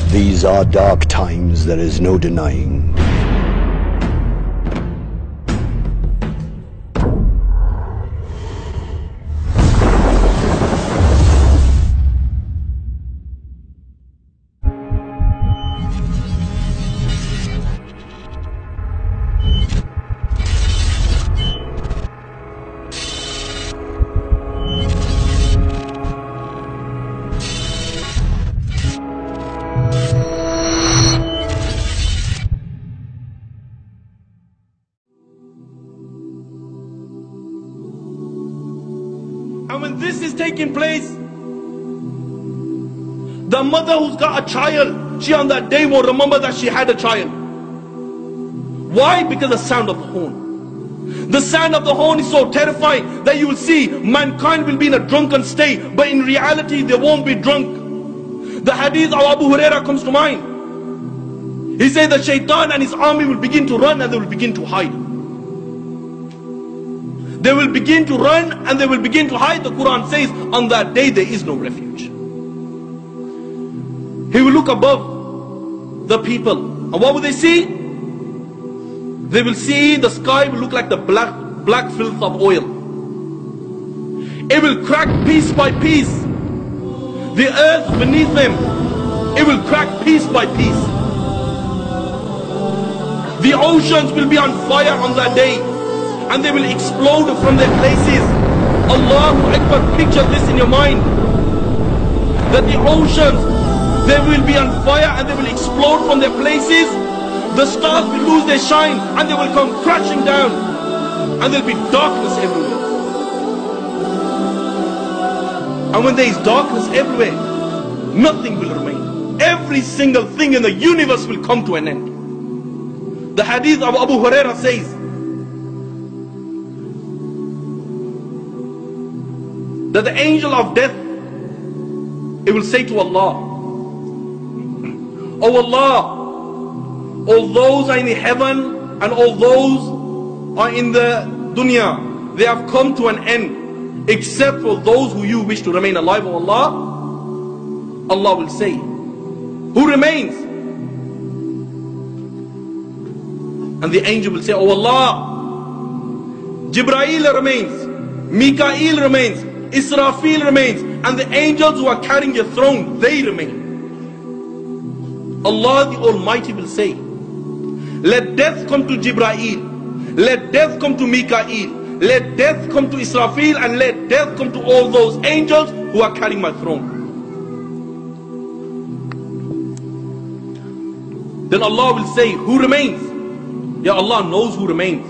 These are dark times, there is no denying. And when this is taking place, the mother who's got a child, she on that day will remember that she had a child. Why? Because the sound of the horn. The sound of the horn is so terrifying that you will see mankind will be in a drunken state, but in reality they won't be drunk. The hadith of Abu Huraira comes to mind. He said the shaitan and his army will begin to run and they will begin to hide. They will begin to run and they will begin to hide. The Quran says on that day there is no refuge. He will look above the people, and what will they see? They will see the sky will look like the black filth of oil. It will crack piece by piece. The earth beneath them, it will crack piece by piece. The oceans will be on fire on that day, and they will explode from their places. Allahu Akbar, picture this in your mind. That the oceans, they will be on fire and they will explode from their places. The stars will lose their shine and they will come crashing down. And there will be darkness everywhere. And when there is darkness everywhere, nothing will remain. Every single thing in the universe will come to an end. The hadith of Abu Huraira says that the angel of death, it will say to Allah, "Oh Allah, all those are in the heaven and all those are in the dunya, they have come to an end, except for those who you wish to remain alive, O Allah." Allah will say, "Who remains?" And the angel will say, "Oh Allah, Jibreel remains, Mikael remains, Israfil remains, and the angels who are carrying your throne, they remain." Allah the Almighty will say, "Let death come to Jibreel, let death come to Mikael, let death come to Israfil, and let death come to all those angels who are carrying my throne." Then Allah will say, "Who remains?" Ya Allah knows who remains.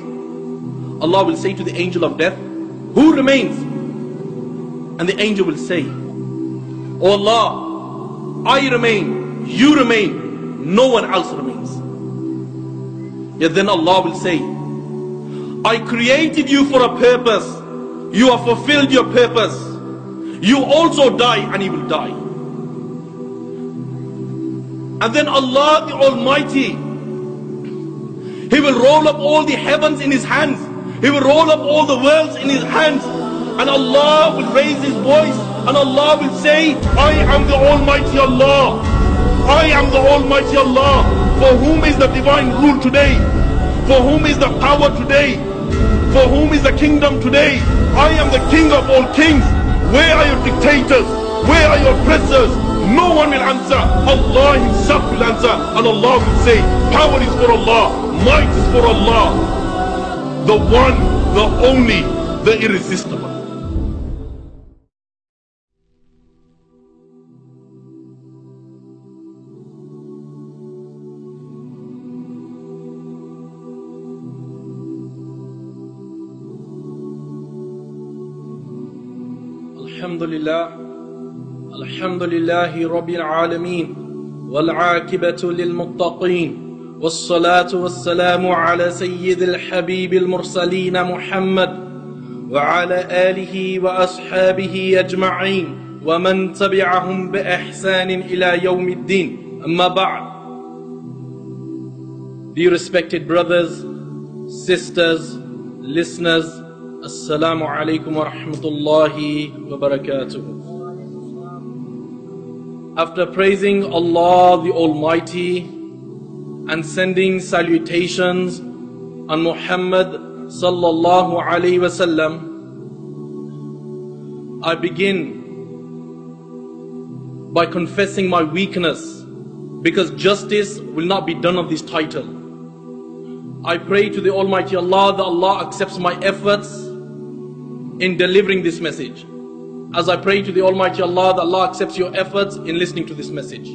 Allah will say to the angel of death, "Who remains?" And the angel will say, "Oh Allah, I remain, you remain, no one else remains." Yet then Allah will say, "I created you for a purpose. You have fulfilled your purpose. You also die and you will die." And then Allah the Almighty, He will roll up all the heavens in His hands. He will roll up all the worlds in His hands. And Allah will raise His voice and Allah will say, "I am the Almighty Allah. I am the Almighty Allah. For whom is the divine rule today? For whom is the power today? For whom is the kingdom today? I am the King of all kings. Where are your dictators? Where are your oppressors?" No one will answer. Allah Himself will answer. And Allah will say, "Power is for Allah. Might is for Allah. The one, the only, the irresistible." الحمد لله رب العالمين والعاقبة للمتقين والصلاة والسلام على سيد الحبيب المرسلين محمد وعلى آله وأصحابه أجمعين ومن تبعهم بإحسان إلى يوم الدين أما بعد. Dear respected brothers, sisters, listeners, Assalamu alaikum wa rahmatullahi wa barakatuh. After praising Allah the Almighty and sending salutations on Muhammad sallallahu alaihi wasallam, I begin by confessing my weakness, because justice will not be done on this title. I pray to the Almighty Allah that Allah accepts my efforts in delivering this message, as I pray to the Almighty Allah that Allah accepts your efforts in listening to this message.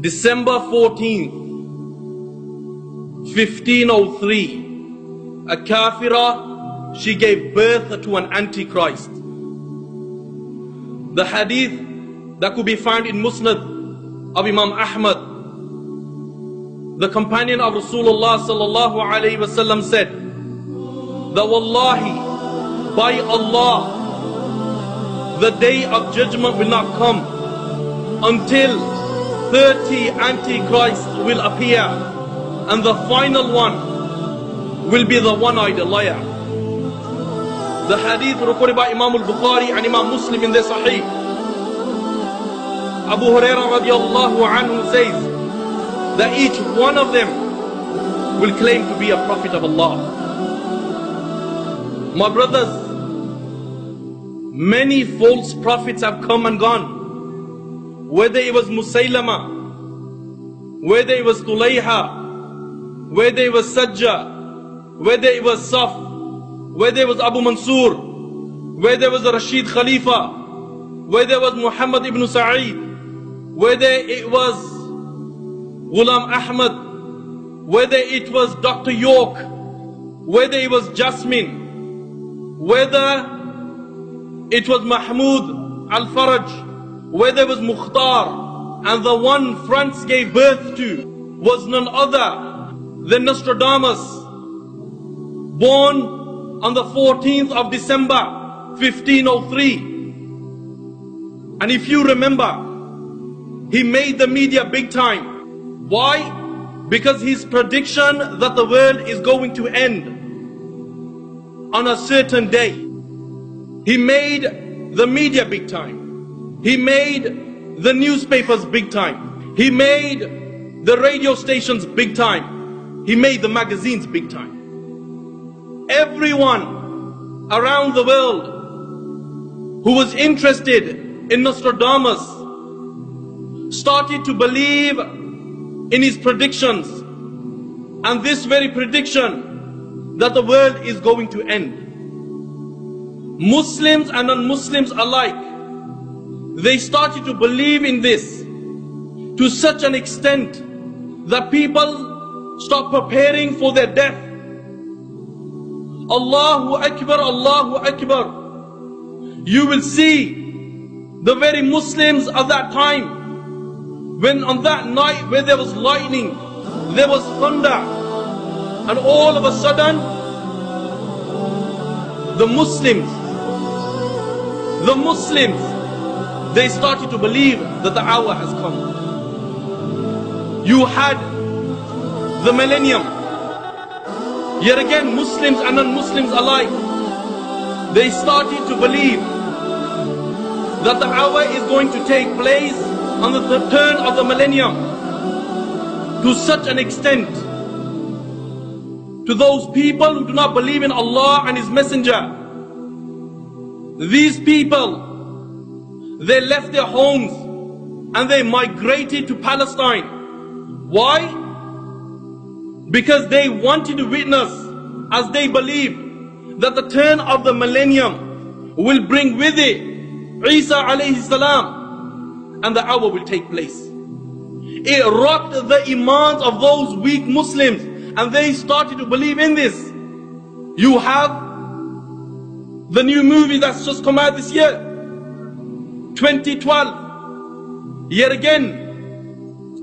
December 14th, 1503, a kafira, she gave birth to an antichrist. The hadith that could be found in Musnad of Imam Ahmad, the companion of Rasulullah sallallahu alayhi wasallam said that wallahi, by Allah, the day of judgment will not come until 30 antichrists will appear, and the final one will be the one-eyed liar. The hadith recorded by Imam al-Bukhari and Imam Muslim in their Sahih. Abu Hurairah radiallahu anhu says that each one of them will claim to be a prophet of Allah. My brothers, many false prophets have come and gone. Whether it was Musaylama, whether it was Tulayha, whether it was Sajjah, whether it was Saf, whether it was Abu Mansur, whether it was Rashid Khalifa, whether it was Muhammad ibn Sa'id, whether it was Ghulam Ahmad, whether it was Dr. York, whether it was Jasmine, whether it was Mahmoud Al-Faraj, whether it was Mukhtar, and the one France gave birth to was none other than Nostradamus, born on the 14th of December 1503. And if you remember, he made the media big time. Why? Because his prediction that the world is going to end on a certain day, he made the media big time. He made the newspapers big time. He made the radio stations big time. He made the magazines big time. Everyone around the world who was interested in Nostradamus started to believe in his predictions, and this very prediction that the world is going to end. Muslims and non-Muslims alike, they started to believe in this to such an extent that people stopped preparing for their death. Allahu Akbar, Allahu Akbar. You will see the very Muslims of that time, when on that night where there was lightning, there was thunder, and all of a sudden the Muslims, they started to believe that the hour has come. You had the millennium. Yet again, Muslims and non-Muslims alike, they started to believe that the hour is going to take place on the turn of the millennium, to such an extent to those people who do not believe in Allah and His Messenger. These people, they left their homes and they migrated to Palestine. Why? Because they wanted to witness, as they believed, that the turn of the millennium will bring with it Isa alayhi salam, and the hour will take place. It rocked the imans of those weak Muslims, and they started to believe in this. You have the new movie that's just come out this year, 2012. Yet again,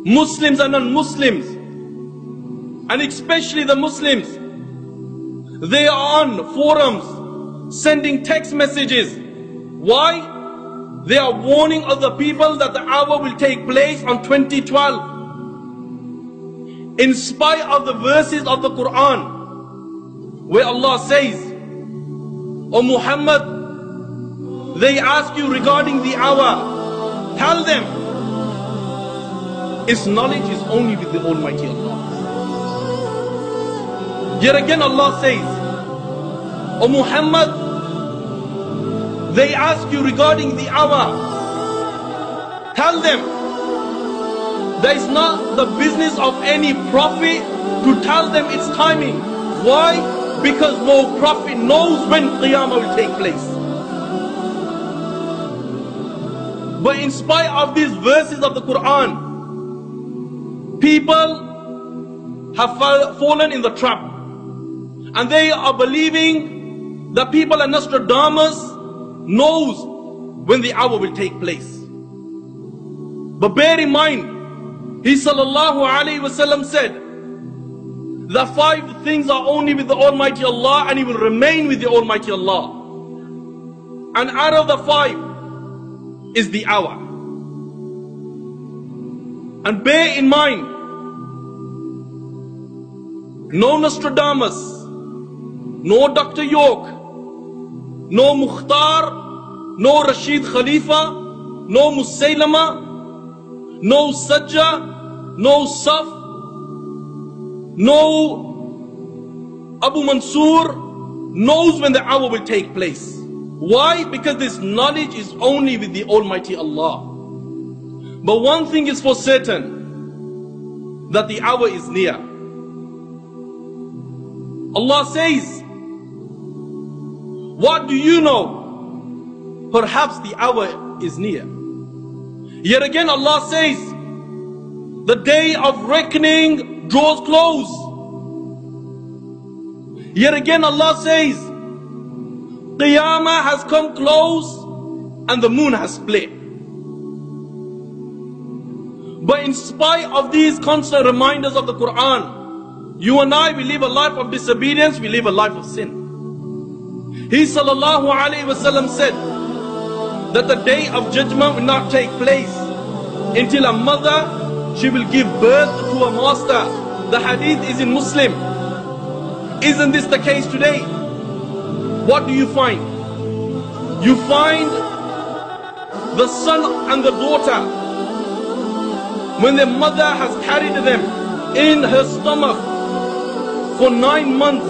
Muslims and non-Muslims, and especially the Muslims, they are on forums sending text messages. Why? They are warning other people that the hour will take place on 2012. In spite of the verses of the Quran, where Allah says, O Muhammad, they ask you regarding the hour, tell them, its knowledge is only with the Almighty Allah. Yet again Allah says, O Muhammad, they ask you regarding the hour, tell them, that is not the business of any prophet to tell them its timing. Why? Because no prophet knows when Qiyamah will take place. But in spite of these verses of the Quran, people have fallen in the trap. And they are believing that people like Nostradamus knows when the hour will take place. But bear in mind, he sallallahu alayhi wasallam said, the 5 things are only with the Almighty Allah, and He will remain with the Almighty Allah. And out of the 5 is the hour. And bear in mind, no Nostradamus, no Dr. York, no Mukhtar, no Rashid Khalifa, no Musaylama, no Sajja, no Saf, no Abu Mansur knows when the hour will take place. Why? Because this knowledge is only with the Almighty Allah. But one thing is for certain, that the hour is near. Allah says, what do you know? Perhaps the hour is near. Yet again Allah says, the day of reckoning draws close. Yet again Allah says, Qiyamah has come close and the moon has split. But in spite of these constant reminders of the Quran, you and I, we live a life of disobedience, we live a life of sin. He sallallahu alayhi wasallam said that the day of judgment will not take place until a mother, she will give birth to a master. The hadith is in Muslim. Isn't this the case today? What do you find? You find the son and the daughter, when their mother has carried them in her stomach for 9 months,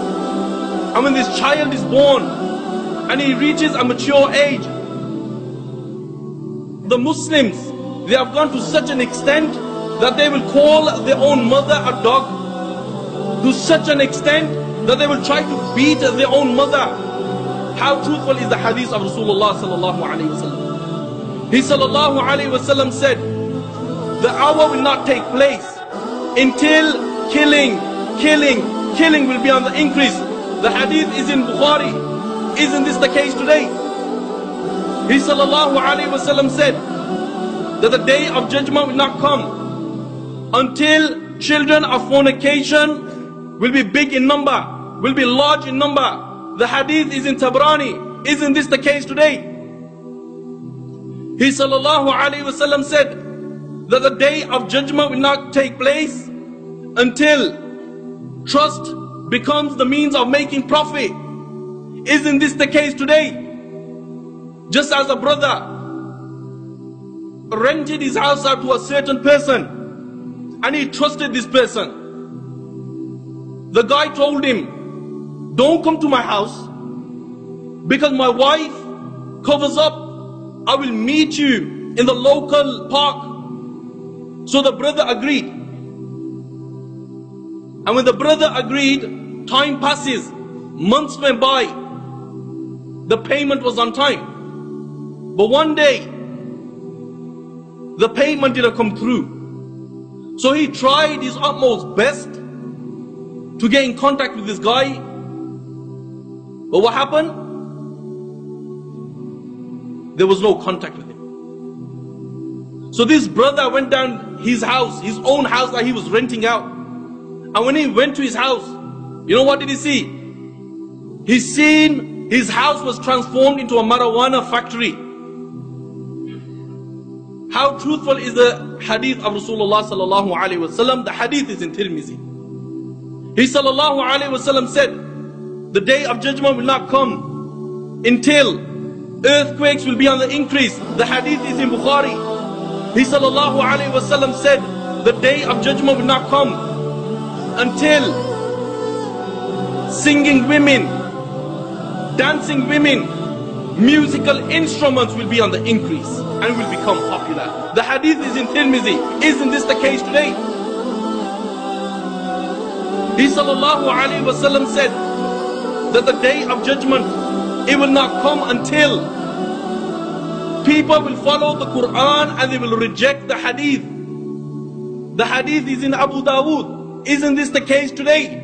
and when this child is born and he reaches a mature age, the Muslims, they have gone to such an extent that they will call their own mother a dog, to such an extent that they will try to beat their own mother. How truthful is the hadith of Rasulullah sallallahu alayhi wasallam? He sallallahu alayhi wasallam said, the hour will not take place until killing will be on the increase. The hadith is in Bukhari. Isn't this the case today? He sallallahu alayhi wasallam said that the day of judgment will not come until children of fornication will be big in number, will be large in number. The hadith is in Tabrani. Isn't this the case today? He sallallahu alayhi wasallam said that the day of judgment will not take place until trust becomes the means of making profit. Isn't this the case today? Just as a brother rented his house out to a certain person and he trusted this person. The guy told him, don't come to my house because my wife covers up. I will meet you in the local park. So the brother agreed. And when the brother agreed, time passes, months went by, the payment was on time. But one day, the payment didn't come through. So he tried his utmost best to get in contact with this guy. But what happened? There was no contact with him. So this brother went down his house, his own house that he was renting out. And when he went to his house, you know what did he see? He seen his house was transformed into a marijuana factory. How truthful is the hadith of Rasulullah sallallahu alaihi wasallam? The hadith is in Tirmizi. He sallallahu alaihi wasallam said, the day of judgment will not come until Earthquakes will be on the increase. The hadith is in Bukhari. He sallallahu alayhi wasallam said, the day of judgment will not come until singing women, dancing women, musical instruments will be on the increase and will become popular. The hadith is in Tirmidhi. Isn't this the case today? He sallallahu alayhi wasallam said that the day of judgment, it will not come until people will follow the Quran and they will reject the hadith. The hadith is in Abu Dawood. Isn't this the case today?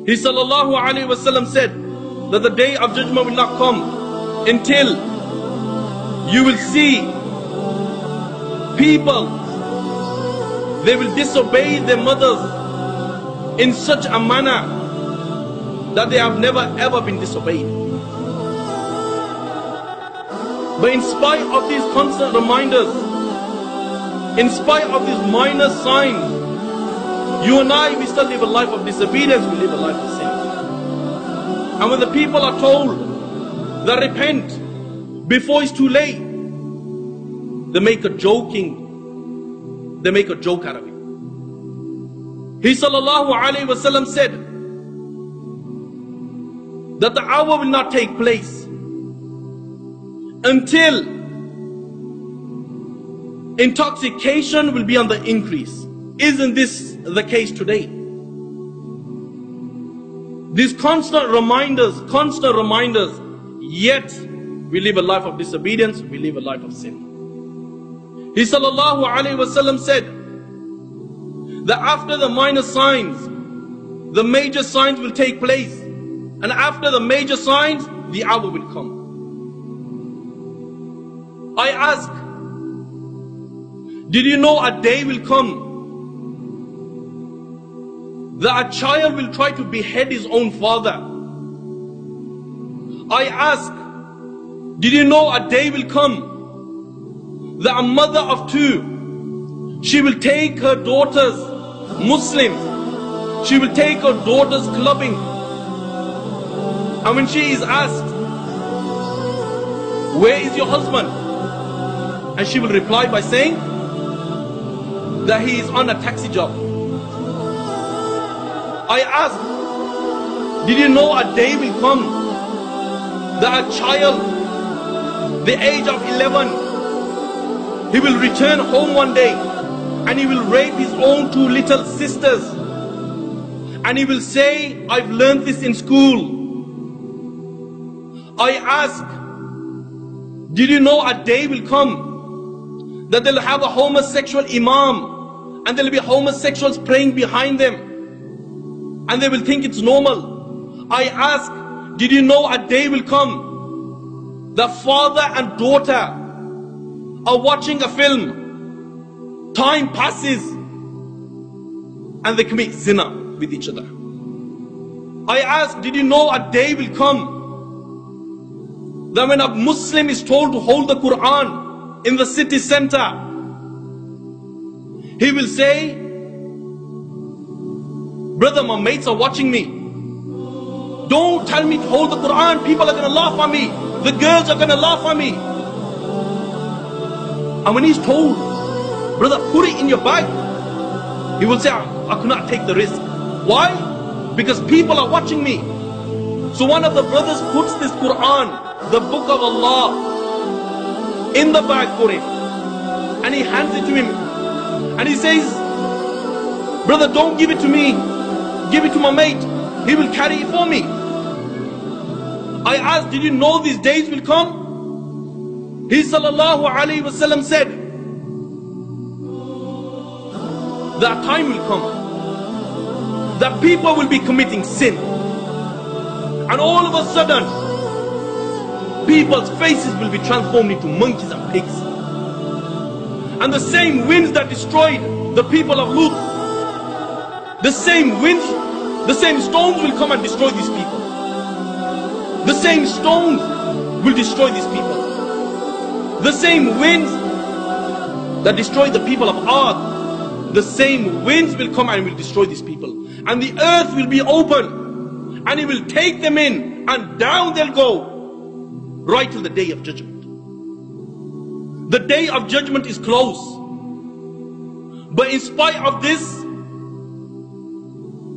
He sallallahu alayhi wasallam said that the day of judgment will not come until you will see people, they will disobey their mothers in such a manner that they have never ever been disobeyed. But in spite of these constant reminders, in spite of these minor signs, you and I, we still live a life of disobedience, we live a life of sin. And when the people are told that repent before it's too late, they make a joke out of it. He sallallahu alayhi wasallam said that the hour will not take place until intoxication will be on the increase. Isn't this the case today? These constant reminders, yet we live a life of disobedience, we live a life of sin. He sallallahu alayhi wasallam said that after the minor signs, the major signs will take place. And after the major signs, the hour will come. I ask, did you know a day will come that a child will try to behead his own father? I ask, did you know a day will come that a mother of two, she will take her daughters, Muslims, she will take her daughters clubbing, and when she is asked, where is your husband? And she will reply by saying that he is on a taxi job. I ask, did you know a day will come that a child, the age of 11, he will return home one day and he will rape his own two little sisters, and he will say, I've learned this in school. I ask, did you know a day will come that they'll have a homosexual imam and there'll be homosexuals praying behind them and they will think it's normal? I ask, did you know a day will come that father and daughter are watching a film, time passes and they commit zina with each other? I ask, did you know a day will come that when a Muslim is told to hold the Quran in the city center, he will say, brother, my mates are watching me. Don't tell me to hold the Quran. People are going to laugh at me. The girls are going to laugh at me. And when he's told, brother, put it in your bag, he will say, I cannot take the risk. Why? Because people are watching me. So one of the brothers puts this Quran, the book of Allah, in the bag for him, and he hands it to him, and he says, brother, don't give it to me, give it to my mate, he will carry it for me. I asked, did you know these days will come? He sallallahu alayhi wasallam said that time will come that people will be committing sin, and all of a sudden people's faces will be transformed into monkeys and pigs. And the same winds that destroyed the people of Lut, the same winds, the same stones will come and destroy these people. The same stones will destroy these people. The same winds that destroyed the people of Ad, the same winds will come and will destroy these people. And the earth will be open and it will take them in, and down they'll go. right till the day of judgment. The day of judgment is close. But in spite of this,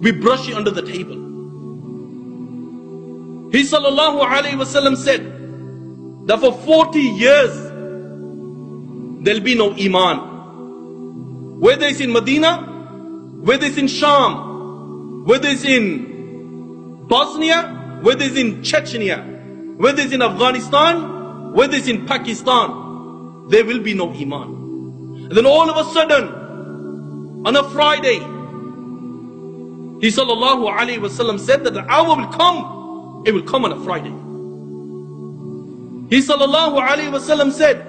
we brush it under the table. He sallallahu alayhi wasallam said that for 40 years there'll be no iman. Whether it's in Medina, whether it's in Sham, whether it's in Bosnia, whether it's in Chechnya, whether it's in Afghanistan, whether it's in Pakistan, there will be no iman. And then all of a sudden, on a Friday, he sallallahu alayhi wasallam said that the hour will come. It will come on a Friday. He sallallahu alayhi wasallam said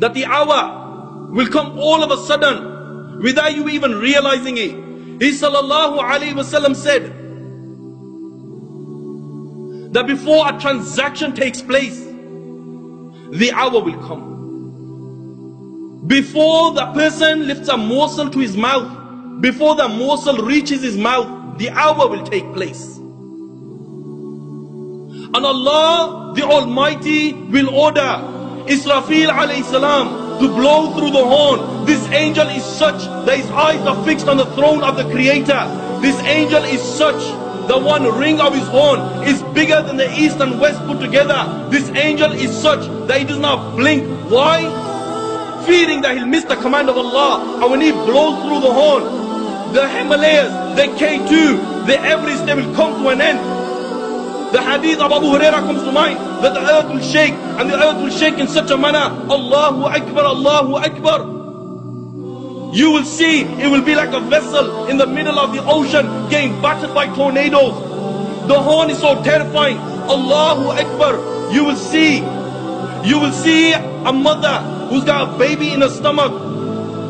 that the hour will come all of a sudden without you even realizing it. He sallallahu alayhi wasallam said that before a transaction takes place, the hour will come. Before the person lifts a morsel to his mouth, before the morsel reaches his mouth, the hour will take place. And Allah the Almighty will order Israfil alayhi salam to blow through the horn. This angel is such that his eyes are fixed on the throne of the Creator. This angel is such, the one ring of his horn is bigger than the east and west put together. This angel is such that he does not blink. Why? Fearing that he'll miss the command of Allah. And when he blows through the horn, the Himalayas, the K2, the Everest, they will come to an end. The hadith of Abu Huraira comes to mind that the earth will shake, and the earth will shake in such a manner. Allahu Akbar, Allahu Akbar. You will see it will be like a vessel in the middle of the ocean getting battered by tornadoes. The horn is so terrifying. Allahu Akbar. You will see a mother who's got a baby in her stomach.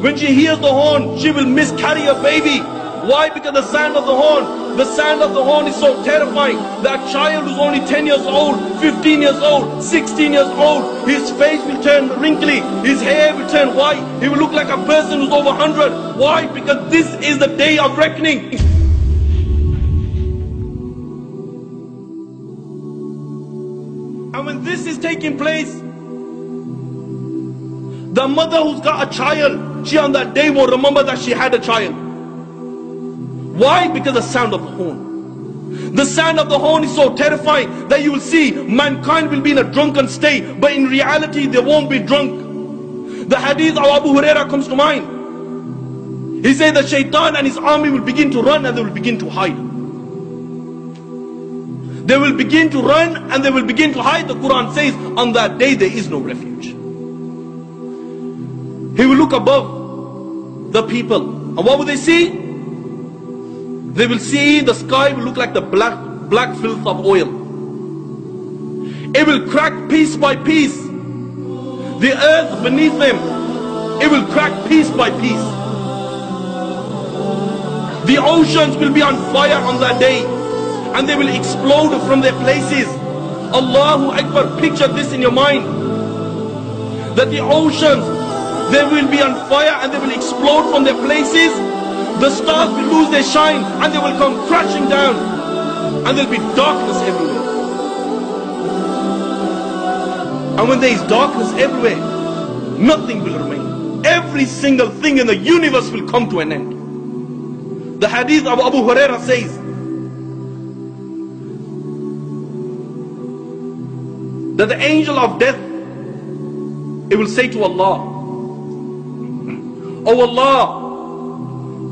When she hears the horn, she will miscarry a baby. Why? Because the sound of the horn is so terrifying. That child who's only 10 years old, 15 years old, 16 years old, his face will turn wrinkly, his hair will turn white, he will look like a person who's over 100. Why? Because this is the day of reckoning. And when this is taking place, the mother who's got a child, she on that day will remember that she had a child. Why? Because the sound of the horn. The sound of the horn is so terrifying that you will see mankind will be in a drunken state, but in reality they won't be drunk. The hadith of Abu Huraira comes to mind. He said that Shaitan and his army will begin to run and they will begin to hide. They will begin to run and they will begin to hide. The Quran says on that day there is no refuge. He will look above the people, and what will they see? They will see the sky will look like the black filth of oil. It will crack piece by piece. The earth beneath them, it will crack piece by piece. The oceans will be on fire on that day, and they will explode from their places. Allahu Akbar. Picture this in your mind, that the oceans, they will be on fire and they will explode from their places. The stars will lose their shine and they will come crashing down, and there will be darkness everywhere. And when there is darkness everywhere, nothing will remain. Every single thing in the universe will come to an end. The hadith of Abu Huraira says that the angel of death, it will say to Allah, "Oh Allah,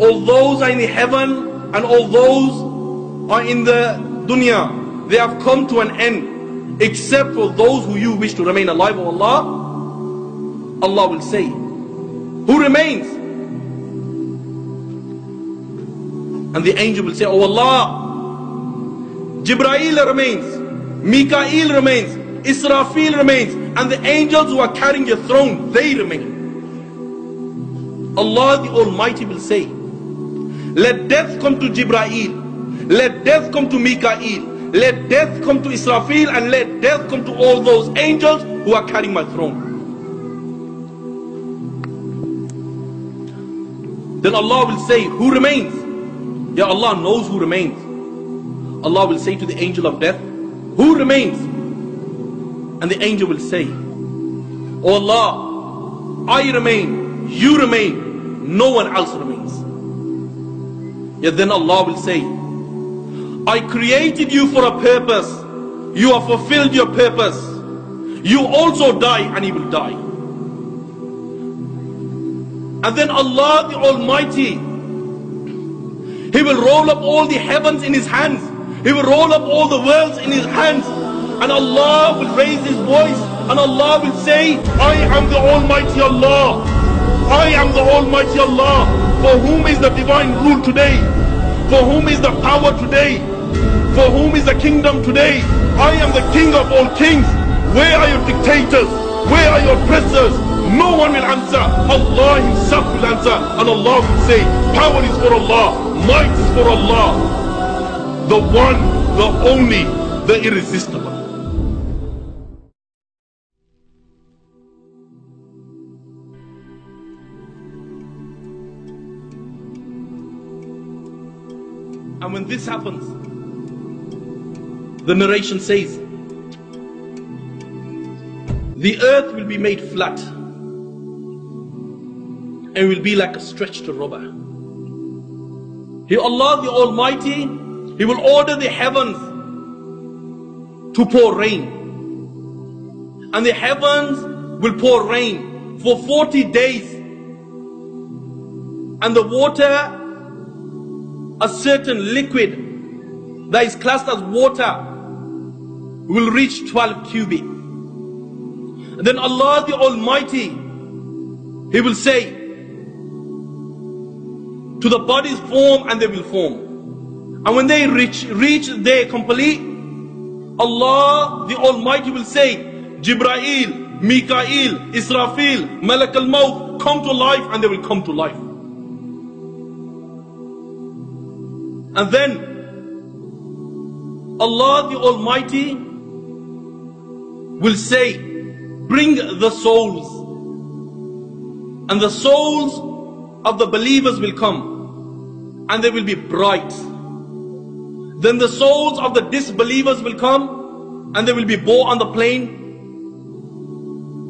all those are in the heaven and all those are in the dunya, they have come to an end, except for those who you wish to remain alive, O Allah." Allah will say, "Who remains?" And the angel will say, "Oh Allah, Jibreel remains, Mikael remains, Israfil remains, and the angels who are carrying your throne, they remain." Allah the Almighty will say, "Let death come to Jibreel, let death come to Mikael, let death come to Israfil, and let death come to all those angels who are carrying my throne." Then Allah will say, "Who remains?" Yeah, Allah knows who remains. Allah will say to the angel of death, "Who remains?" And the angel will say, "Oh Allah, I remain, you remain, no one else remains." Yet then Allah will say, "I created you for a purpose. You have fulfilled your purpose. You also die, and you will die." And then Allah the Almighty, He will roll up all the heavens in His hands. He will roll up all the worlds in His hands. And Allah will raise His voice, and Allah will say, "I am the Almighty Allah. I am the Almighty Allah. For whom is the divine rule today? For whom is the power today? For whom is the kingdom today? I am the King of all kings. Where are your dictators? Where are your oppressors?" No one will answer. Allah Himself will answer. And Allah will say, "Power is for Allah. Might is for Allah. The one, the only, the irresistible." And when this happens, the narration says, the earth will be made flat and will be like a stretched rubber. Allah the Almighty, He will order the heavens to pour rain. And the heavens will pour rain for 40 days. And the water, a certain liquid that is classed as water, will reach 12 cubic. And then Allah the Almighty, He will say to the bodies, form, and they will form. And when they reach their complete, Allah the Almighty will say, "Jibrail, Mikael, Israfil, Malak al-Maut, come to life," and they will come to life. And then Allah the Almighty will say, "Bring the souls." And the souls of the believers will come, and they will be bright. Then the souls of the disbelievers will come, and they will be borne on the plain,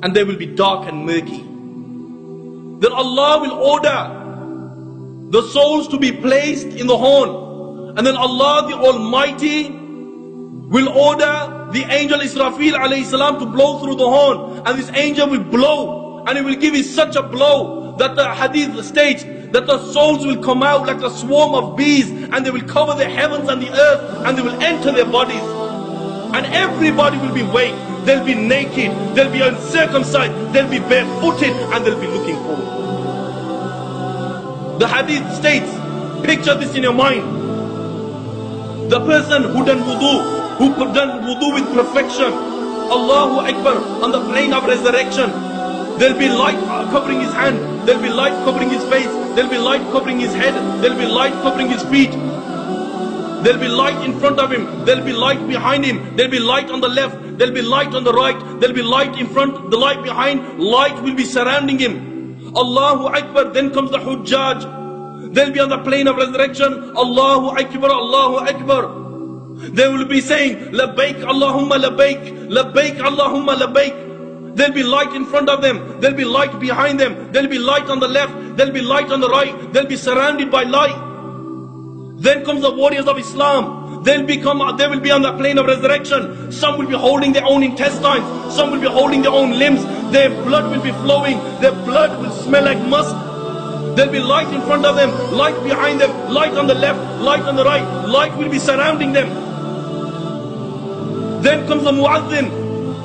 and they will be dark and murky. Then Allah will order the souls to be placed in the horn, and then Allah the Almighty will order the angel Israfil alayhi salam to blow through the horn, and this angel will blow, and it will give it such a blow that the hadith states that the souls will come out like a swarm of bees, and they will cover the heavens and the earth, and they will enter their bodies, and everybody will be awake. They'll be naked, they'll be uncircumcised, they'll be barefooted, and they'll be looking forward. The hadith states, picture this in your mind, the person who done wudu with perfection, Allahu Akbar, on the plane of resurrection, there'll be light covering his hand, there'll be light covering his face, there'll be light covering his head, there'll be light covering his feet, there'll be light in front of him, there'll be light behind him, there'll be light on the left, there'll be light on the right, there'll be light in front, the light behind, light will be surrounding him. Allahu Akbar. Then comes the Hujjaj, they'll be on the plane of resurrection, Allahu Akbar, Allahu Akbar. They will be saying, Labbaik Allahumma Labbaik, Labbaik Allahumma Labbaik. There'll be light in front of them, there'll be light behind them, there'll be light on the left, there'll be light on the right, they'll be surrounded by light. Then comes the warriors of Islam, they will be on the plane of resurrection. Some will be holding their own intestines, some will be holding their own limbs, their blood will be flowing, their blood will smell like musk. There'll be light in front of them, light behind them, light on the left, light on the right, light will be surrounding them. Then comes the Muazzin.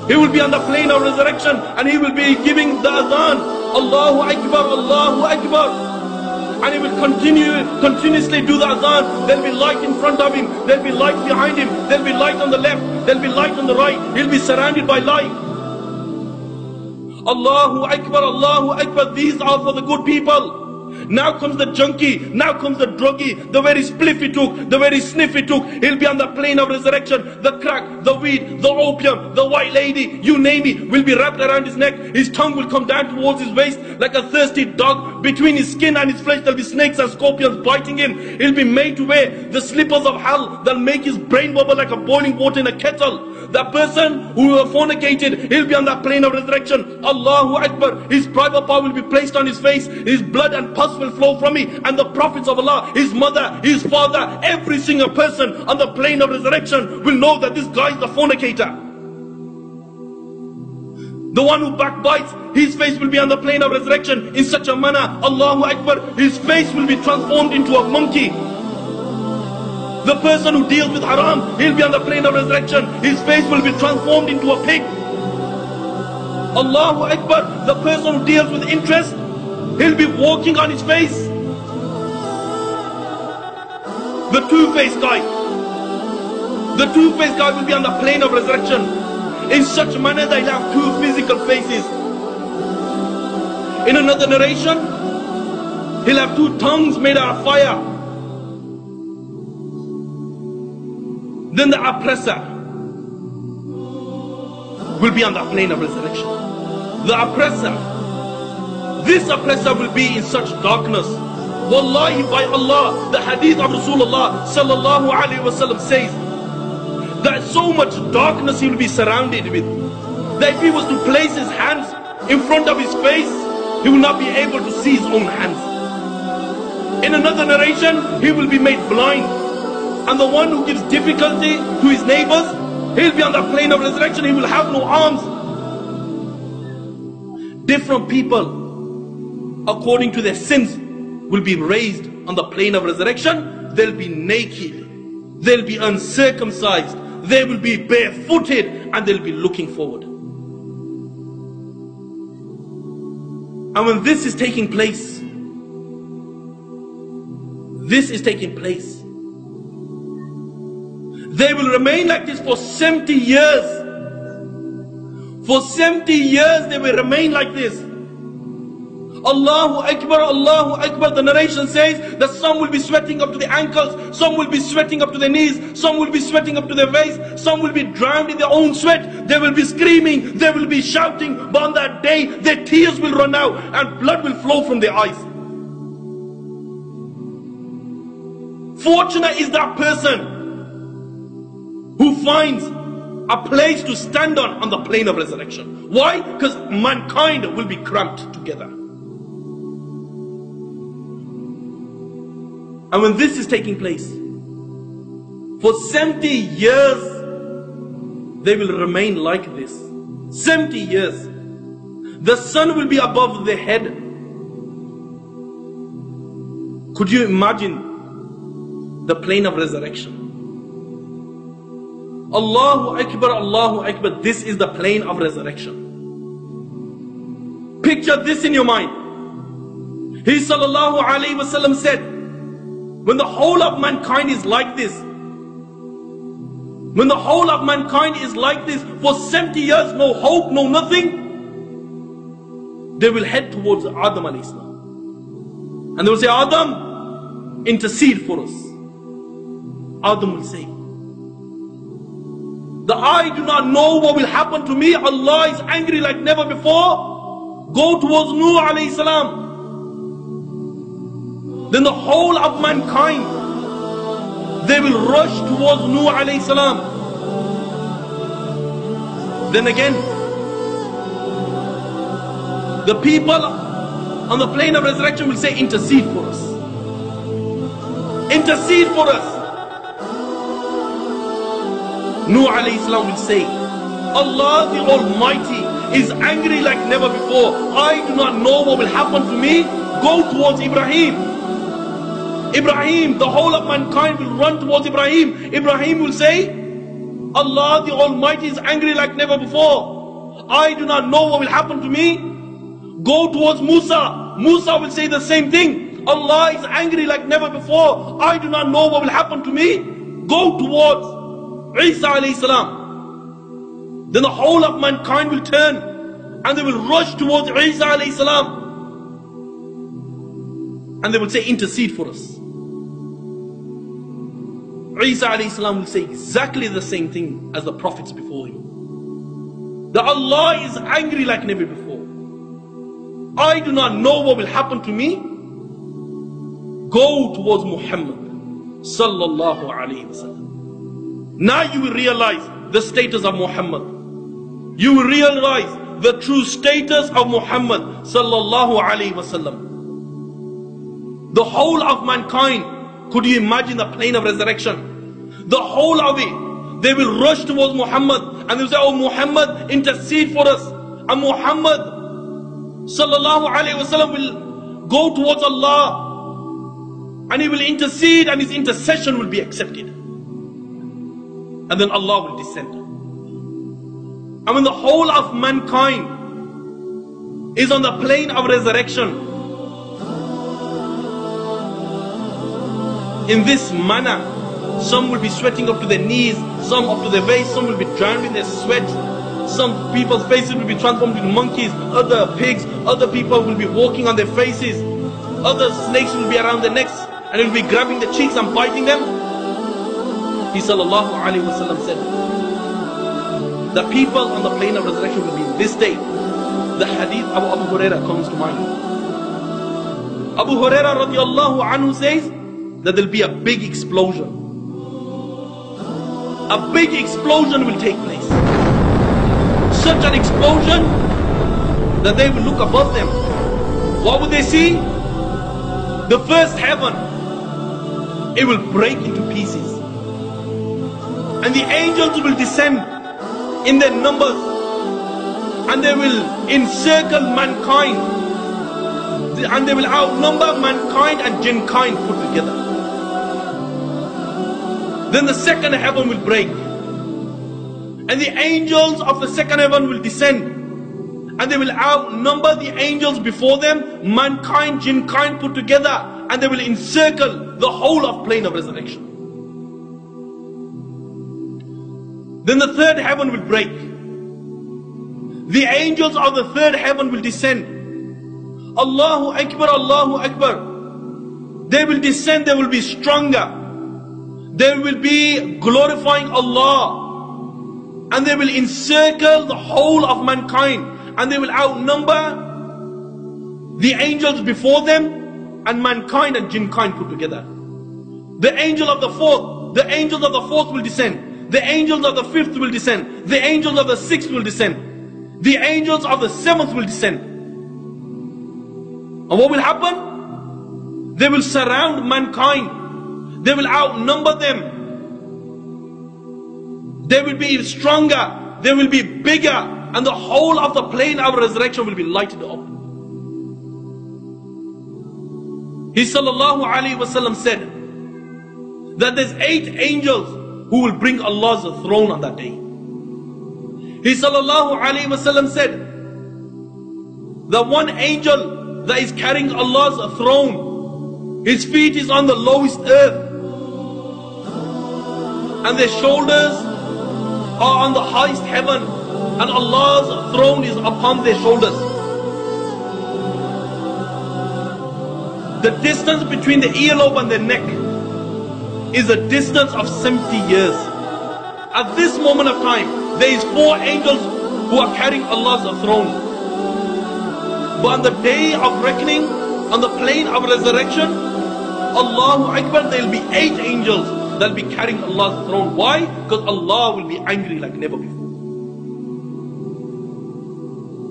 He will be on the plane of resurrection, and he will be giving the adhan, Allahu Akbar, Allahu Akbar. And he will continuously do the adhan. There'll be light in front of him, there'll be light behind him, there'll be light on the left, there'll be light on the right. He'll be surrounded by light. Allahu Akbar, Allahu Akbar. These are for the good people. Now comes the junkie, now comes the druggie, the very spliff he took, the very sniff he took. He'll be on the plane of resurrection. The crack, the weed, the opium, the white lady, you name it, will be wrapped around his neck. His tongue will come down towards his waist like a thirsty dog. Between his skin and his flesh there'll be snakes and scorpions biting him. He'll be made to wear the slippers of hell that'll make his brain bubble like a boiling water in a kettle. That person who fornicated, he'll be on that plane of resurrection. Allahu Akbar. His private part will be placed on his face. His blood and pus will flow from it. And the prophets of Allah, his mother, his father, every single person on the plane of resurrection will know that this guy is the fornicator. The one who backbites, his face will be on the plane of resurrection in such a manner, Allahu Akbar, his face will be transformed into a monkey. The person who deals with haram, he'll be on the plane of resurrection. His face will be transformed into a pig. Allahu Akbar. The person who deals with interest, he'll be walking on his face. The two-faced guy. The two-faced guy will be on the plane of resurrection in such a manner that he'll have two physical faces. In another narration, he'll have two tongues made out of fire. Then the oppressor will be on the plane of resurrection. The oppressor, this oppressor will be in such darkness. Wallahi, by Allah, the hadith of Rasulullah sallallahu alaihi wasallam says that so much darkness he will be surrounded with, that if he was to place his hands in front of his face, he will not be able to see his own hands. In another narration, he will be made blind. And the one who gives difficulty to his neighbors, he'll be on the plane of resurrection. He will have no arms. Different people, according to their sins, will be raised on the plane of resurrection. They'll be naked. They'll be uncircumcised. They will be barefooted, and they'll be looking forward. And when this is taking place, they will remain like this for 70 years. For 70 years they will remain like this. Allahu Akbar, Allahu Akbar. The narration says that some will be sweating up to the ankles, some will be sweating up to their knees, some will be sweating up to their waist, some will be drowned in their own sweat. They will be screaming, they will be shouting, but on that day their tears will run out and blood will flow from their eyes. Fortunate is that person who finds a place to stand on the plane of resurrection. Why? Because mankind will be cramped together. And when this is taking place, for 70 years, they will remain like this. 70 years. The sun will be above their head. Could you imagine the plane of resurrection? Allahu Akbar, Allahu Akbar. This is the plane of resurrection. Picture this in your mind. He sallallahu alayhi wasallam said, when the whole of mankind is like this, when the whole of mankind is like this for 70 years, no hope, no nothing, they will head towards Adam alayhi salam. And they will say, Adam, intercede for us. Adam will say, that I do not know what will happen to me. Allah is angry like never before. Go towards Nuh alayhi salam. Then the whole of mankind, they will rush towards Nuh alayhi salam. Then again, the people on the plane of resurrection will say, intercede for us. Intercede for us. Nuh alayhi salam will say, Allah the Almighty is angry like never before. I do not know what will happen to me. Go towards Ibrahim. Ibrahim, the whole of mankind will run towards Ibrahim. Ibrahim will say, Allah the Almighty is angry like never before. I do not know what will happen to me. Go towards Musa. Musa will say the same thing. Allah is angry like never before. I do not know what will happen to me. Go towards Isa alayhi salam. Then the whole of mankind will turn and they will rush towards Isa alayhi salam. and they will say, intercede for us. Isa alayhi salam will say exactly the same thing as the prophets before him. That Allah is angry like never before. I do not know what will happen to me. Go towards Muhammad sallallahu alayhi wasallam. Now you will realize the status of Muhammad. You will realize the true status of Muhammad sallallahu alayhi wasallam. The whole of mankind, could you imagine the plane of resurrection? The whole of it, they will rush towards Muhammad and they will say, oh Muhammad, intercede for us. And Muhammad sallallahu alayhi wasallam will go towards Allah and he will intercede and his intercession will be accepted. And then Allah will descend. And when the whole of mankind is on the plane of resurrection, in this manner, some will be sweating up to their knees, some up to their waist, some will be drowned in their sweat. Some people's faces will be transformed into monkeys, other pigs, other people will be walking on their faces, other snakes will be around their necks and will be grabbing the cheeks and biting them. He sallallahu alayhi wasallam said, the people on the plane of resurrection will be in this state. The hadith of Abu Huraira comes to mind. Abu Huraira radiallahu anhu says that there will be a big explosion. A big explosion will take place. Such an explosion that they will look above them. What would they see? The first heaven, it will break into pieces. And the angels will descend in their numbers. And they will encircle mankind. And they will outnumber mankind and jinkind put together. Then the second heaven will break. And the angels of the second heaven will descend. And they will outnumber the angels before them, mankind, jinkind put together. And they will encircle the whole of plane of resurrection. Then the third heaven will break. The angels of the third heaven will descend. Allahu Akbar, Allahu Akbar. They will descend, they will be stronger. They will be glorifying Allah. And they will encircle the whole of mankind. And they will outnumber the angels before them and mankind and jinkind put together. The angel of the fourth, the angels of the fourth will descend. The angels of the fifth will descend. The angels of the sixth will descend. The angels of the seventh will descend. And what will happen? They will surround mankind. They will outnumber them. They will be stronger. They will be bigger. And the whole of the plane of resurrection will be lighted up. He sallallahu alayhi wasallam said that there's 8 angels who will bring Allah's throne on that day. He sallallahu alayhi wasallam said that one angel that is carrying Allah's throne, his feet is on the lowest earth. And their shoulders are on the highest heaven. And Allah's throne is upon their shoulders. The distance between the earlobe and the neck is a distance of 70 years. At this moment of time, there is 4 angels who are carrying Allah's throne. But on the day of reckoning, on the plane of resurrection, Allahu Akbar, there will be 8 angels that will be carrying Allah's throne. Why? Because Allah will be angry like never before.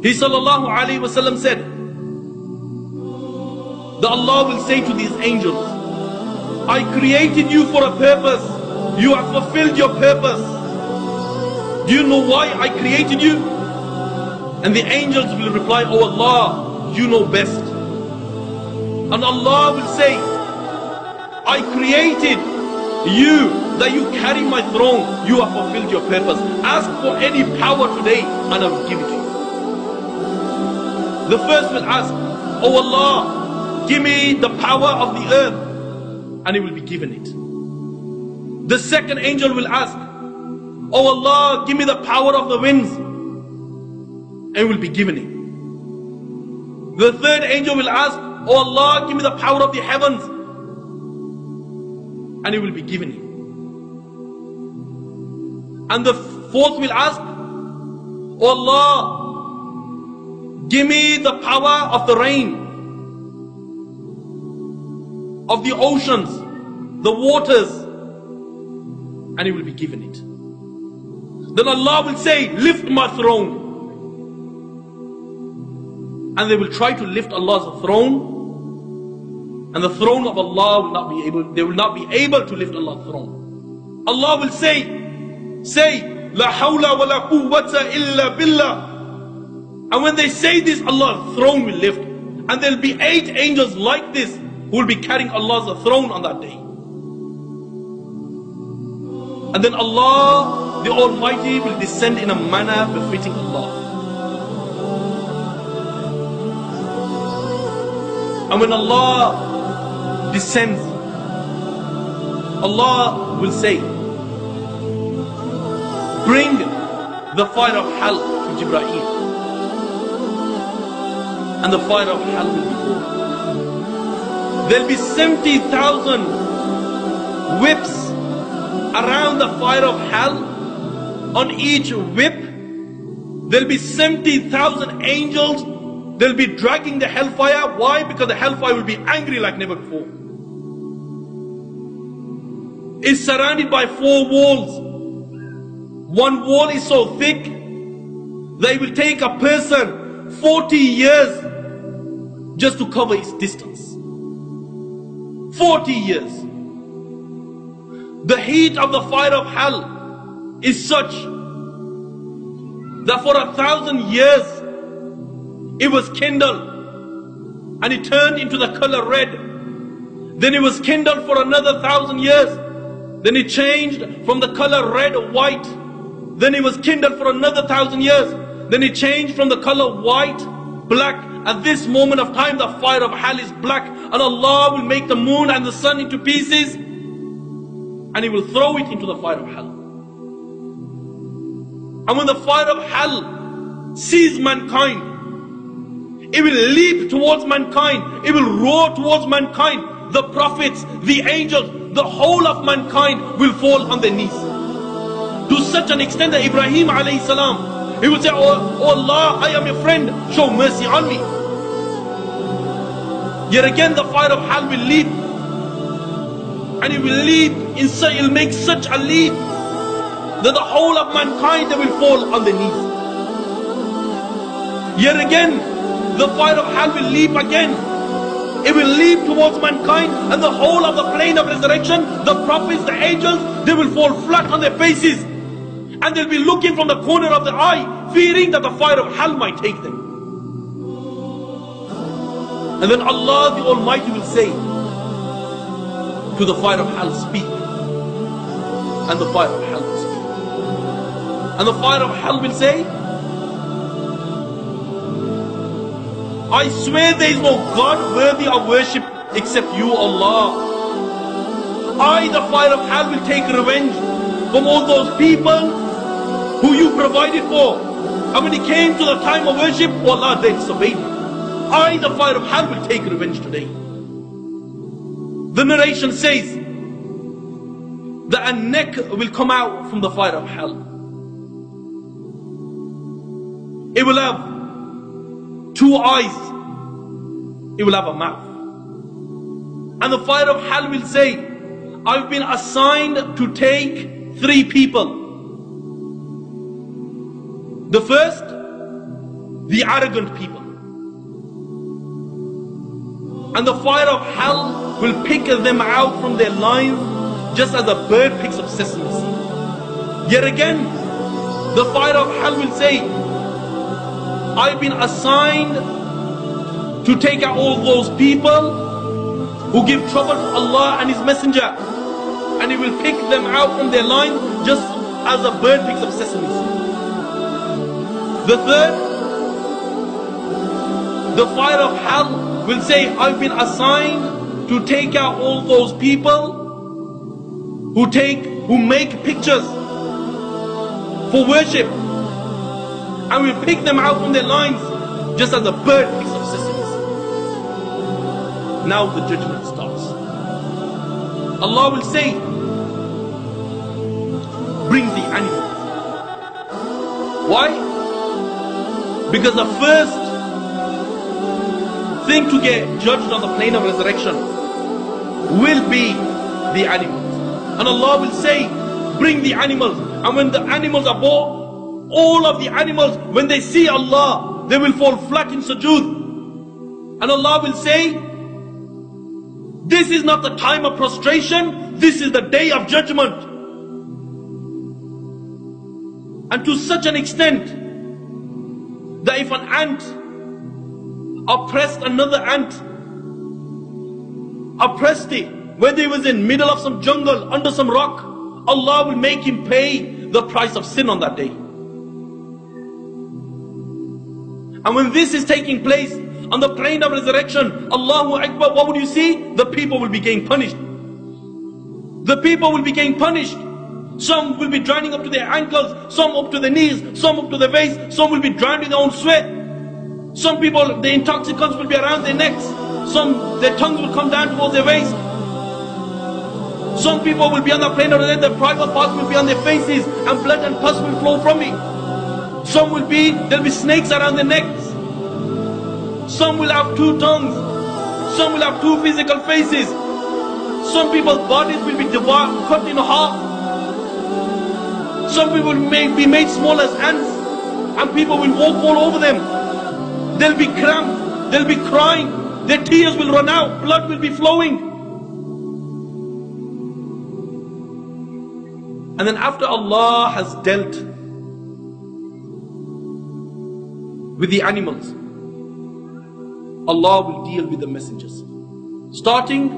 He sallallahu alayhi wasallam said that Allah will say to these angels, I created you for a purpose. You have fulfilled your purpose. Do you know why I created you? And the angels will reply, oh Allah, you know best. And Allah will say, I created you that you carry my throne. You have fulfilled your purpose. Ask for any power today and I will give it to you. The first will ask, oh Allah, give me the power of the earth. And he will be given it. The second angel will ask, oh Allah, give me the power of the winds. And he will be given it. The third angel will ask, Oh Allah, give me the power of the heavens. And it will be given him. And the fourth will ask, Oh Allah, give me the power of the rain, of the oceans, the waters, and he will be given it. Then Allah will say, lift my throne. And they will try to lift Allah's throne, and the throne of Allah will not be able, they will not be able to lift Allah's throne. Allah will say, La hawla wa la quwwata illa billah. And when they say this, Allah's throne will lift. And there will be 8 angels like this who will be carrying Allah's throne on that day. And then Allah, the Almighty, will descend in a manner befitting Allah. And when Allah descends, Allah will say, bring the fire of hell to Jibreel. And the fire of hell will be born. There'll be 70,000 whips around the fire of hell. On each whip, there'll be 70,000 angels. They'll be dragging the hellfire. Why? Because the hellfire will be angry like never before. It's surrounded by 4 walls. One wall is so thick that it will take a person 40 years just to cover its distance. 40 years. The heat of the fire of hell is such that for 1,000 years it was kindled and it turned into the color red. Then it was kindled for another 1,000 years. Then it changed from the color red or white. Then it was kindled for another 1,000 years. Then it changed from the color white, black. At this moment of time, the fire of hell is black. And Allah will make the moon and the sun into pieces. And He will throw it into the fire of hell. And when the fire of hell sees mankind, it will leap towards mankind. It will roar towards mankind. The prophets, the angels, the whole of mankind will fall on their knees. To such an extent that Ibrahim alayhi salam, he would say, oh Allah, I am your friend, show mercy on me. Yet again the fire of hell will leap. And it will leap, it will make such a leap that the whole of mankind, they will fall on their knees. Yet again, the fire of hell will leap again. It will leap towards mankind, and the whole of the plane of resurrection, the prophets, the angels, they will fall flat on their faces. And they'll be looking from the corner of their eye, fearing that the fire of hell might take them. And then Allah the Almighty will say to the fire of hell, speak. And the fire of hell will speak. And the fire of hell will say, I swear there is no God worthy of worship except you, Allah. I, the fire of hell, will take revenge from all those people who you provided for. And when it came to the time of worship, Allah, they disobeyed me. I, the fire of hell, will take revenge today. The narration says that a neck will come out from the fire of hell. It will have 2 eyes. It will have a mouth. And the fire of hell will say, I've been assigned to take 3 people. The first, the arrogant people. And the fire of hell will pick them out from their lines just as a bird picks up sesame seed. Yet again, the fire of hell will say, I've been assigned to take out all those people who give trouble to Allah and His Messenger. And He will pick them out from their line just as a bird picks up sesame seed. The third, the fire of hell will say, I've been assigned to take out all those people who make pictures for worship. And we'll pick them out from their lines just as a bird picks up sesame seed. Now the judgment starts. Allah will say, bring the animals. Why? Because the first thing to get judged on the plane of resurrection will be the animals. And Allah will say, bring the animals. And when the animals are brought, all of the animals, when they see Allah, they will fall flat in sujood. And Allah will say, this is not the time of prostration, this is the day of judgment. And to such an extent that if an ant oppressed another ant, oppressed it, whether he was in middle of some jungle, under some rock, Allah will make him pay the price of sin on that day. And when this is taking place on the plane of resurrection, Allahu Akbar, what would you see? The people will be getting punished. The people will be getting punished. Some will be drowning up to their ankles, some up to their knees, some up to their waist, some will be drowned in their own sweat. Some people, the intoxicants will be around their necks. Some, their tongues will come down towards their waist. Some people will be on the plane of resurrection, their private parts will be on their faces and blood and pus will flow from it. Some will be, there'll be snakes around their necks. Some will have two tongues. Some will have two physical faces. Some people's bodies will be divided, cut in half. Some people may be made small as ants, and people will walk all over them. They'll be cramped, they'll be crying, their tears will run out, blood will be flowing. And then after Allah has dealt with the animals, Allah will deal with the messengers. Starting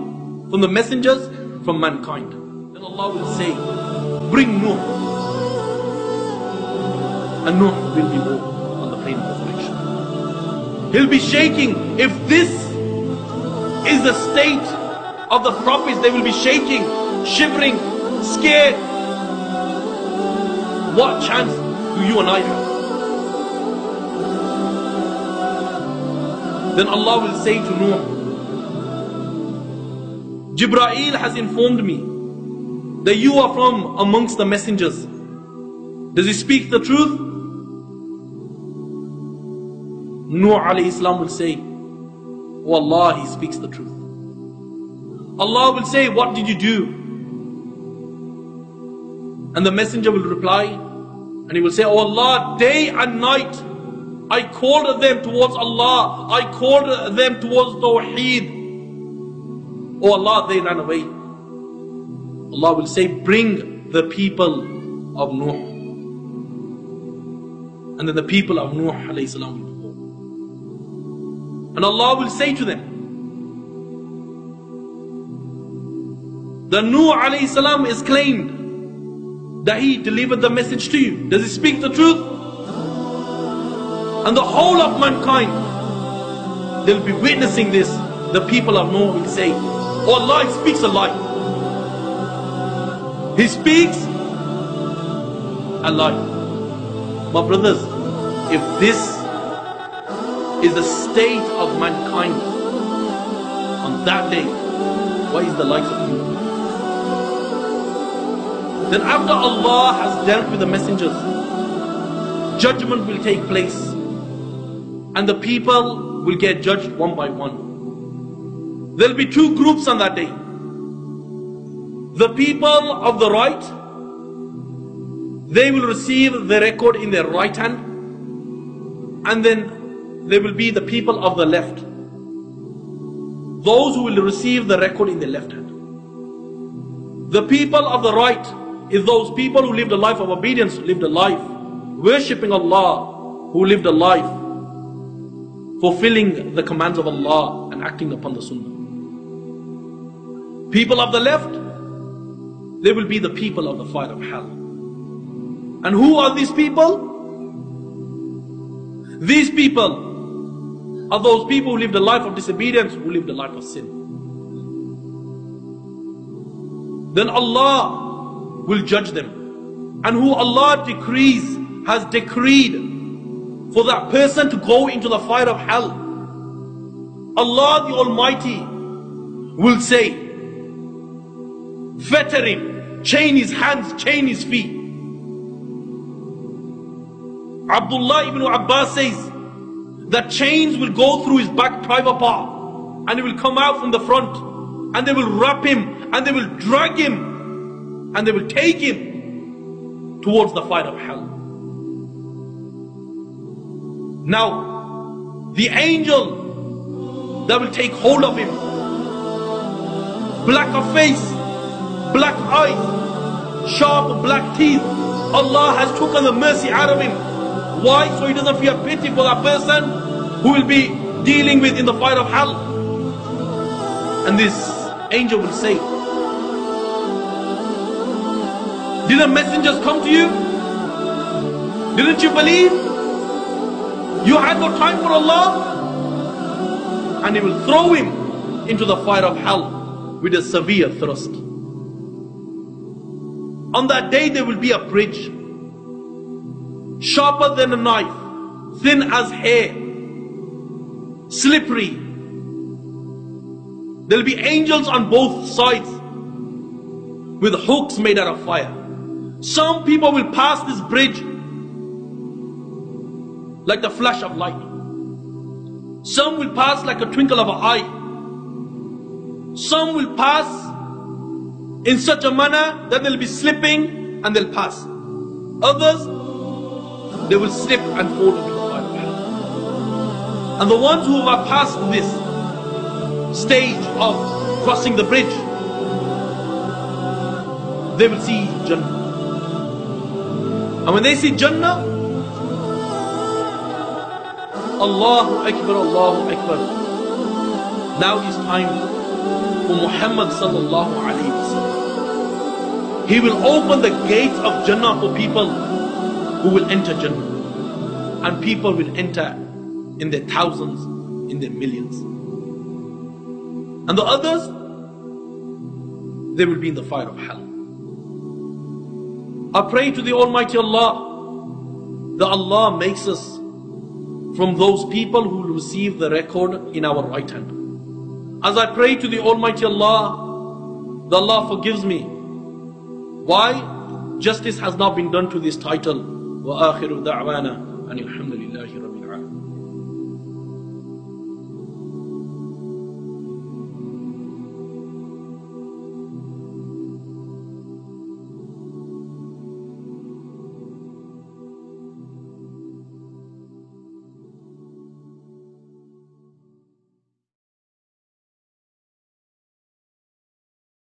from the messengers from mankind. Then Allah will say, bring Nuh. And Nuh will be born on the plane of resurrection. He'll be shaking. If this is the state of the prophets, they will be shaking, shivering, scared. What chance do you and I have? Then Allah will say to Nuh, Jibreel has informed me that you are from amongst the messengers. Does he speak the truth? Nuh alayhi salam will say, oh Allah, he speaks the truth. Allah will say, what did you do? And the messenger will reply, and he will say, oh Allah, day and night I called them towards Allah, I called them towards Tawheed. Oh Allah, they ran away. Allah will say, bring the people of Nuh. And then the people of Nuh alayhi salam will go. And Allah will say to them, the Nuh alayhi salam is claimed that he delivered the message to you. Does he speak the truth? And the whole of mankind, they'll be witnessing this. The people of Nuh will say, oh Allah, he speaks a lie. He speaks a lie. My brothers, if this is the state of mankind on that day, what is the likes of you? Then after Allah has dealt with the messengers, judgment will take place. And the people will get judged one by one. There will be two groups on that day. The people of the right, they will receive the record in their right hand. And then there will be the people of the left. Those who will receive the record in their left hand. The people of the right is those people who lived a life of obedience, who lived a life worshipping Allah, who lived a life fulfilling the commands of Allah and acting upon the Sunnah. People of the left, they will be the people of the fire of hell. And who are these people? These people are those people who lived a life of disobedience, who lived a life of sin. Then Allah will judge them. And who Allah decrees, has decreed for that person to go into the fire of hell. Allah the Almighty will say, fetter him, chain his hands, chain his feet. Abdullah ibn Abbas says that chains will go through his back private part and it will come out from the front, and they will wrap him and they will drag him and they will take him towards the fire of hell. Now, the angel that will take hold of him, black of face, black eyes, sharp black teeth, Allah has taken the mercy out of him. Why? So he doesn't feel pity for that person who will be dealing with in the fire of hell. And this angel will say, didn't messengers come to you? Didn't you believe? You had no time for Allah? And he will throw him into the fire of hell with a severe thrust. On that day there will be a bridge, sharper than a knife, thin as hair, slippery. There will be angels on both sides with hooks made out of fire. Some people will pass this bridge like the flash of light. Some will pass like a twinkle of an eye. Some will pass in such a manner that they'll be slipping and they'll pass. Others, they will slip and fall into the fire of hell. And the ones who have passed this stage of crossing the bridge, they will see Jannah. And when they see Jannah, Allahu Akbar, Allahu Akbar. Now is time for Muhammad sallallahu alayhi wa sallam. He will open the gates of Jannah for people who will enter Jannah. And people will enter in their thousands, in their millions. And the others, they will be in the fire of hell. I pray to the Almighty Allah that Allah makes us from those people who will receive the record in our right hand. As I pray to the Almighty Allah that Allah forgives me. Why? Justice has not been done to this title. وآخر دعوانا أن الحمد لله رب العالمين.